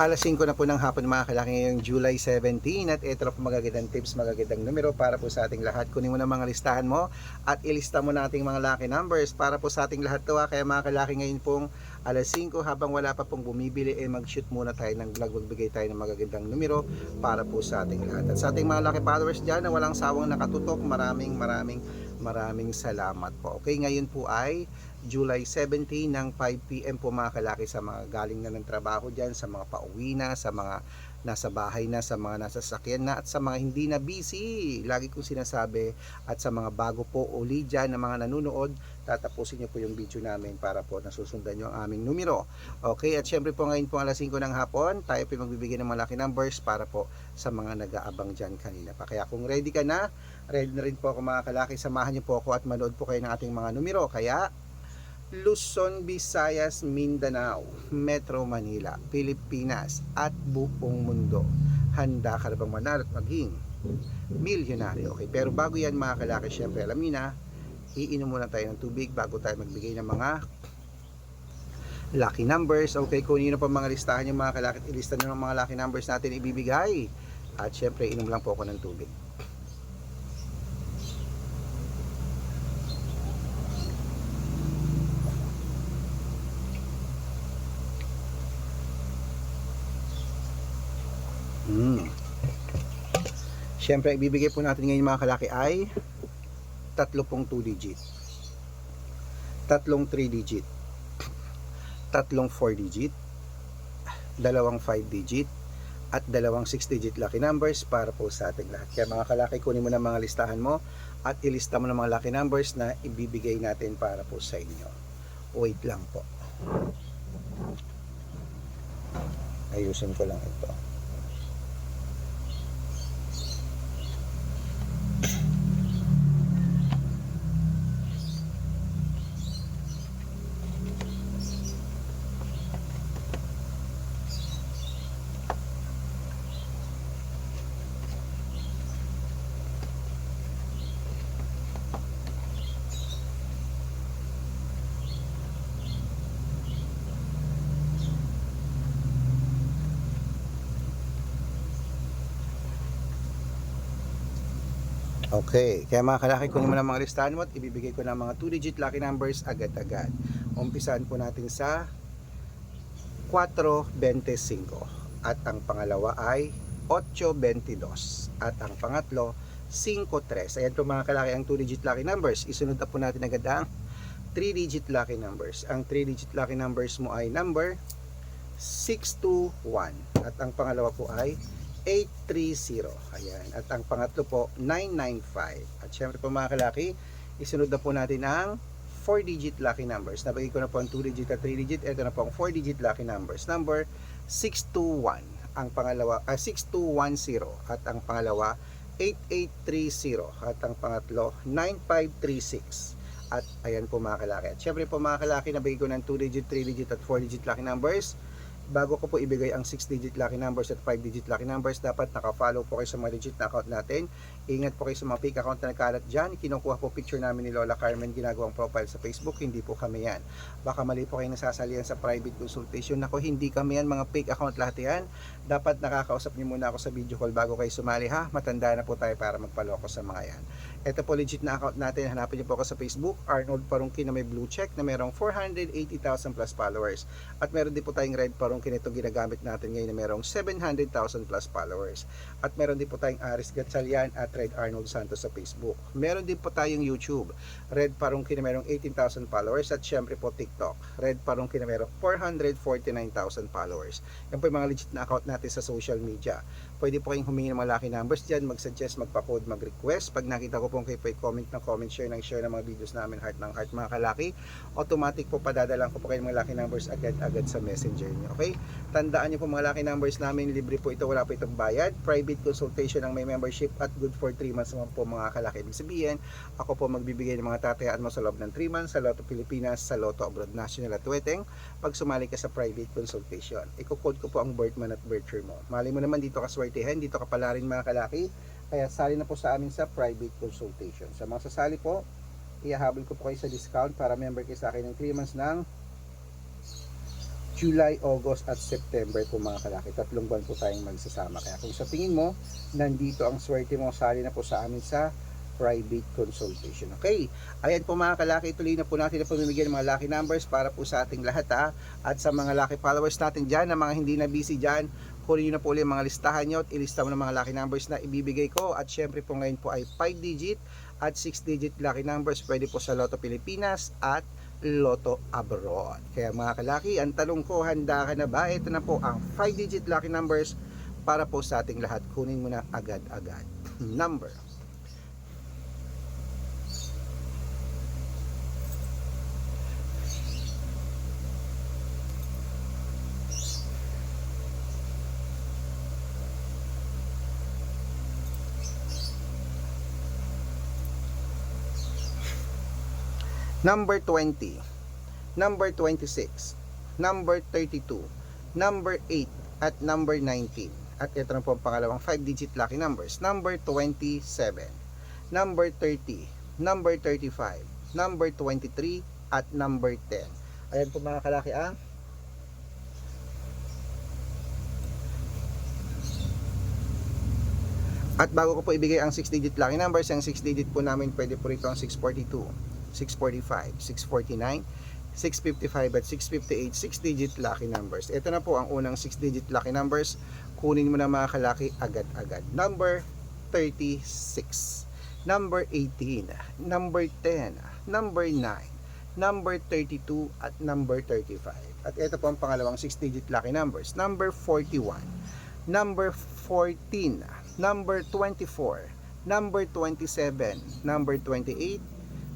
Alas 5 na po ng hapon mga kalaki ngayong July 17 at ito na po magagandang tips, magagandang numero para po sa ating lahat. Kunin mo na mga listahan mo at ilista mo na ating mga lucky numbers para po sa ating lahat to. Kaya mga kalaki ngayon pong alas 5 habang wala pa pong bumibili mag-shoot muna tayo ng vlog, magbigay tayo ng magagandang numero para po sa ating lahat. At sa ating mga lucky followers dyan na walang sawang nakatutok, maraming salamat po. Okay, ngayon po ay July 17 ng 5 PM po mga kalaki, sa mga galing na ng trabaho dyan, sa mga pauwi na, sa mga nasa bahay na, sa mga nasa sasakyan na, at sa mga hindi na busy, lagi kong sinasabi, at sa mga bago po uli dyan na mga nanonood, tatapusin nyo po yung video namin para po nasusundan nyo ang aming numero. Okay, at syempre po ngayon po alas 5 ng hapon, tayo po magbibigay ng mga lucky numbers para po sa mga nag-aabang dyan kanina pa. Kaya kung ready ka na, ready na rin po ako mga kalaki, samahan nyo po ako at manood po kayo ng ating mga numero. Kaya Luzon, Visayas, Mindanao, Metro Manila, Pilipinas at buong mundo, handa ka na bang manalo at maging milyonaryo? Okay, pero bago yan mga kalaki, syempre alam niyo na, iinom muna tayo ng tubig bago tayo magbigay ng mga lucky numbers. Okay, kunin na po mga listahan yung mga kalaki, ilista nyo ng mga lucky numbers natin ibibigay. At syempre inom lang po ako ng tubig. Siyempre, ibibigay po natin ngayon mga kalaki ay tatlo pong 2 digit, tatlong 3 digit, tatlong 4 digit, dalawang 5 digit, at dalawang 6 digit lucky numbers para po sa ating lahat. Kaya mga kalaki, kunin mo na mga listahan mo at ilista mo na mga lucky numbers na ibibigay natin para po sa inyo. Wait lang po. Ayusin ko lang ito. Okay, kaya mga kalaki, kunin mo na mga listahan mo at ibibigay ko na mga 2 digit lucky numbers agad-agad. Umpisahan po natin sa 425 at ang pangalawa ay 822 at ang pangatlo 53. Ayan po mga kalaki ang 2 digit lucky numbers. Isunod na po natin agad ang 3 digit lucky numbers. Ang 3 digit lucky numbers mo ay number 621 at ang pangalawa po ay 830. Ayan. At ang pangatlo po 995. At syempre po mga kalaki, isunod na po natin ang 4 digit lucky numbers. Nabagay ko na po ang 2 digit at 3 digit. Ito na po ang 4 digit lucky numbers. Number 621. Ang pangalawa 6210 at ang pangalawa 8830 at ang pangatlo 9536. At ayan po mga kalaki. At syempre po mga kalaki, nabigay ko ng 2 digit, 3 digit at 4 digit lucky numbers. Bago ko po ibigay ang 6 digit lucky numbers at 5 digit lucky numbers, dapat naka-follow po kayo sa mga legit na account natin. Ingat po kayo sa mga fake account na nagkalat dyan. Kinukuha po picture namin ni Lola Carmen, ginagawang profile sa Facebook. Hindi po kami yan. Baka mali po kayo nasasalihan sa private consultation. Nako, hindi kami yan, mga fake account lahat yan. Dapat nakakausap niyo muna ako sa video call bago kayo sumali ha. Matanda na po tayo para magpaloko sa mga yan. Ito po legit na account natin. Hanapin niyo po ako sa Facebook, Arnold Parungkin, na may blue check na merong 480,000 plus followers. At meron din po tayong red Parungkin, itong ginagamit natin ngayon na merong 700,000 plus followers. At meron din po tayong Aris Gatchalian at Red Arnold Santos sa Facebook. Meron din po tayong YouTube, Red Parungkin na merong 18,000 followers. At syempre po TikTok, Red Parungkin na merong 449,000 followers. Yan po yung mga legit na account natin sa social media. Pwede po kayong humingi ng mga lucky numbers dyan, mag-suggest, magpa-code, mag-request. Pag nakita ko po kayo po comment ng comment, share ng mga videos namin, heart ng heart mga kalaki, automatic po padadalang ko po kayo mga lucky numbers agad-agad sa messenger niyo. Okay? Tandaan niyo po mga lucky numbers namin, libre po ito, wala po itong bayad. Private consultation ang may membership at good for 3 months naman po mga kalaki. Ibig sabihin, ako po magbibigay ng mga tatayaan mo sa loob ng 3 months sa Lotto Pilipinas, sa Lotto Abroad National at Weteng pag sumali ka sa private consultation. Iko-code ko po ang birth month at birth year mo. Mali mo naman, dito ka swertihan, dito ka pala rin mga kalaki. Kaya sali na po sa amin sa private consultation. Sa mga sasali po, ihahabol ko po kayo sa discount para member kayo sa akin ng 3 months ng July, August at September po mga kalaki. 3 buwan po tayong magsasama. Kaya kung sa tingin mo, nandito ang swerte mo, sali na po sa amin sa private consultation. Okay, ayan po mga kalaki, tuloy na po natin na pamimigyan ng mga lucky numbers para po sa ating lahat ha. At sa mga lucky followers natin dyan, na mga hindi na busy dyan, kunin nyo na po ulit mga listahan nyo at ilista mo ng mga lucky numbers na ibibigay ko. At syempre po ngayon po ay 5 digit at 6 digit lucky numbers, pwede po sa Lotto Pilipinas at Lotto Abroad. Kaya mga kalaki, ang tanong ko, handa ka na ba? Ito na po ang 5 digit lucky numbers para po sa ating lahat. Kunin mo na agad-agad. Number number 20, number 26, number 32, number 8, at number 19. At ito na po ang pangalawang 5-digit lucky numbers. Number 27, number 30, number 35, number 23, at number 10. Ayan po mga kalaki ang at bago ko po ibigay ang 6-digit lucky numbers, ang 6-digit po namin pwede po rito ang 642, 645, 649, 655 at 658, 6-digit lucky numbers. Ito na po ang unang 6-digit lucky numbers. Kunin mo na mga kalaki agad-agad. Number 36, number 18, number 10, number 9, number 32, at number 35. At ito po ang pangalawang 6-digit lucky numbers. Number 41, number 14, number 24, number 27, number 28,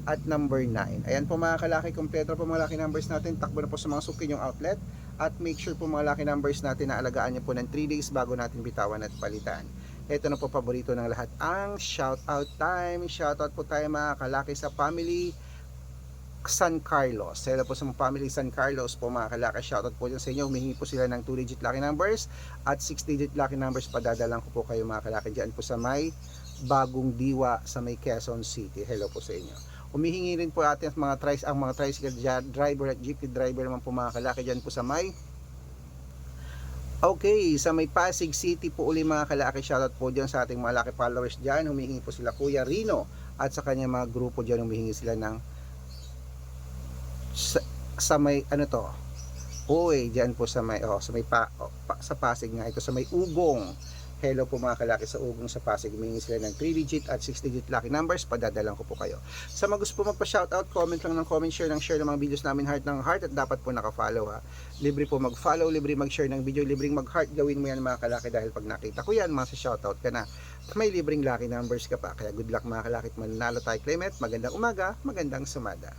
at number 9. Ayan po mga kalaki, kompleto po mga lucky numbers natin. Takbo na po sa mga suki yung outlet. At make sure po mga lucky numbers natin na alagaan nyo po ng 3 days bago natin bitawan at palitan. Ito na po paborito ng lahat, ang shoutout time. Shoutout po tayo mga kalaki sa family San Carlos. Hello po sa mga family San Carlos po mga kalaki. Shoutout po dyan sa inyo. Humihingi po sila ng 2-digit lucky numbers at 6-digit lucky numbers. Padadalang ko po kayo mga kalaki dyan po sa may Bagong Diwa sa may Quezon City. Hello po sa inyo. Humihingi rin po atin ang mga tricycle driver at jeepney driver naman po mga kalaki dyan po sa may Pasig City po uli mga kalaki. Shoutout po dyan sa ating mga lucky followers dyan. Humihingi po sila Kuya Rino at sa kanya mga grupo dyan. Humihingi sila ng sa may dyan po sa may sa Pasig nga ito, sa may Ugong. Hello po mga kalaki sa Ugong sa Pasig. Humingi sila ng 3-digit at 6-digit lucky numbers. Padadalang ko po kayo. Sa mga gusto po magpa-shoutout, comment lang ng comment, share ng mga videos namin, heart ng heart, at dapat po naka-follow ha. Libre po mag-follow, libre mag-share ng video, libreng mag-heart. Gawin mo yan mga kalaki dahil pag nakita ko yan, shoutout ka na. May libreng lucky numbers ka pa. Kaya good luck mga kalaki at mananalo tayo. Clement, magandang umaga, magandang sumada.